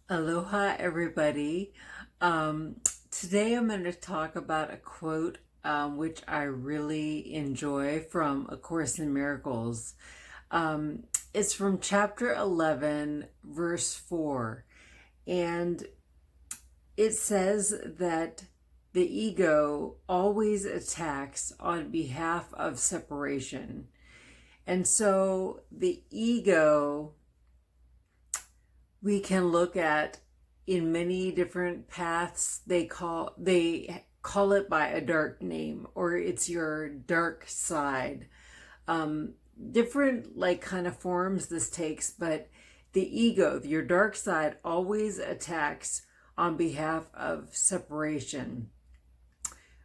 Aloha, everybody. Today I'm going to talk about a quote which I really enjoy from A Course in Miracles. Um, it's from chapter 11, verse 4. And it says that the ego always attacks on behalf of separation. And so the ego we can look at in many different paths. They call it by a dark name, or it's your dark side. Different like kind of forms this takes, but the ego, your dark side, always attacks on behalf of separation.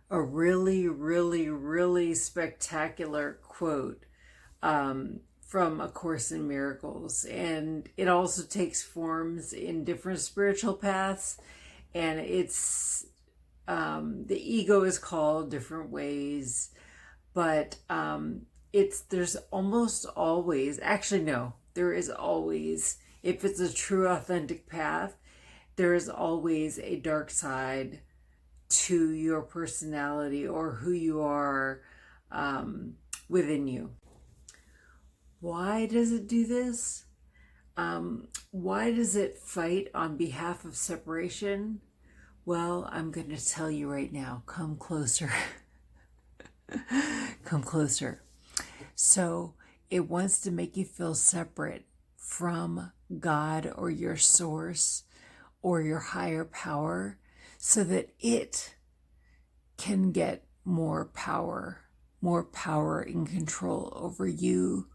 A really, really, really spectacular quote from A Course in Miracles. And it also takes forms in different spiritual paths. And the ego is called different ways, but there's almost always, actually, no, there is always, if it's a true, authentic path, there is always a dark side to your personality or who you are within you. Why does it do this? Why does it fight on behalf of separation? Well, I'm going to tell you right now. Come closer. Come closer. So it wants to make you feel separate from God or your source or your higher power so that it can get more power and control over you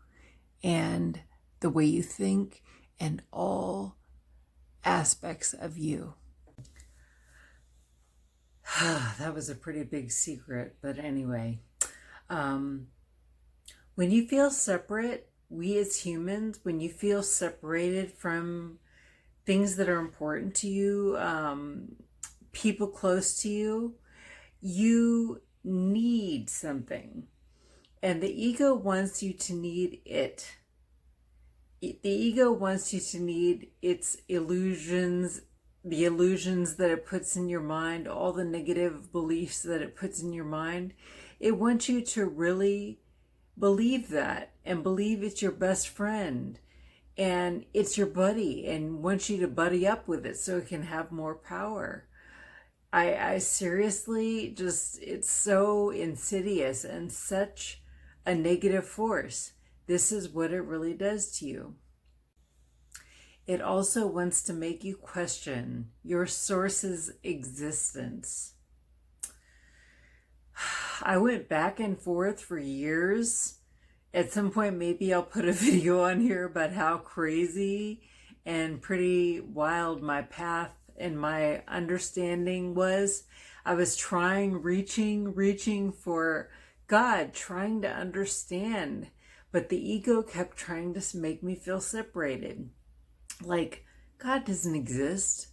and the way you think and all aspects of you. That was a pretty big secret, but anyway. When you feel separate, we as humans, when you feel separated from things that are important to you, people close to you, you need something. And the ego wants you to need it. The ego wants you to need its illusions, the illusions that it puts in your mind, all the negative beliefs that it puts in your mind. It wants you to really believe that and believe it's your best friend and it's your buddy and wants you to buddy up with it so it can have more power. I seriously just, it's so insidious and such a negative force. This is what it really does to you. It also wants to make you question your source's existence. I went back and forth for years. At some point, maybe I'll put a video on here about how crazy and pretty wild my path and my understanding was. I was reaching for God, trying to understand, but the ego kept trying to make me feel separated. Like, God doesn't exist.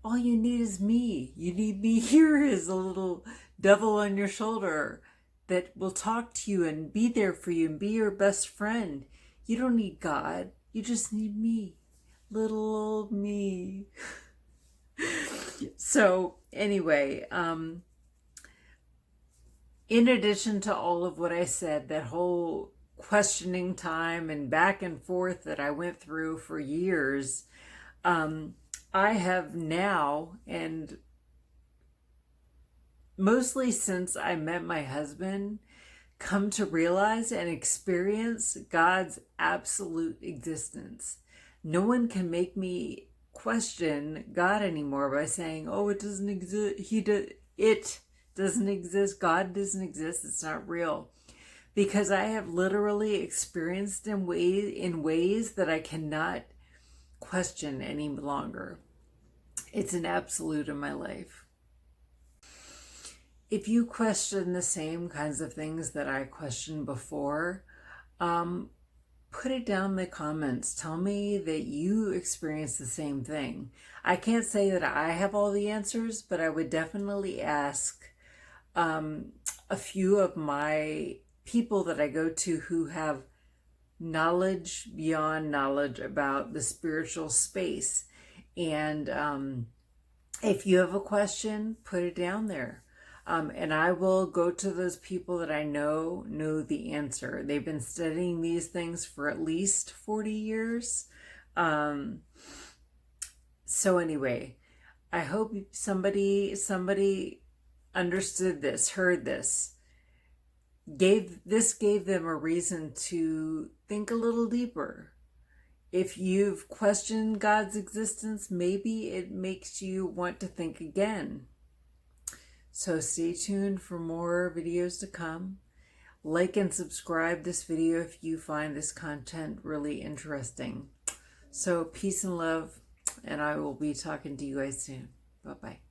All you need is me. You need me here as a little devil on your shoulder that will talk to you and be there for you and be your best friend. You don't need God. You just need me. Little old me. So anyway, in addition to all of what I said, that whole questioning time and back and forth that I went through for years, I have now, and mostly since I met my husband, come to realize and experience God's absolute existence. No one can make me question God anymore by saying, "Oh, it doesn't exist. It doesn't exist. God doesn't exist. It's not real." Because I have literally experienced in ways that I cannot question any longer. It's an absolute in my life. If you question the same kinds of things that I questioned before, put it down in the comments. Tell me that you experience the same thing. I can't say that I have all the answers, but I would definitely ask a few of my people that I go to who have knowledge beyond knowledge about the spiritual space. And if you have a question, put it down there. And I will go to those people that I know the answer. They've been studying these things for at least 40 years. So anyway, I hope somebody understood this, heard this, gave them a reason to think a little deeper. If you've questioned God's existence, maybe it makes you want to think again. So stay tuned for more videos to come. Like and subscribe this video if you find this content really interesting. So peace and love, and I will be talking to you guys soon. Bye-bye.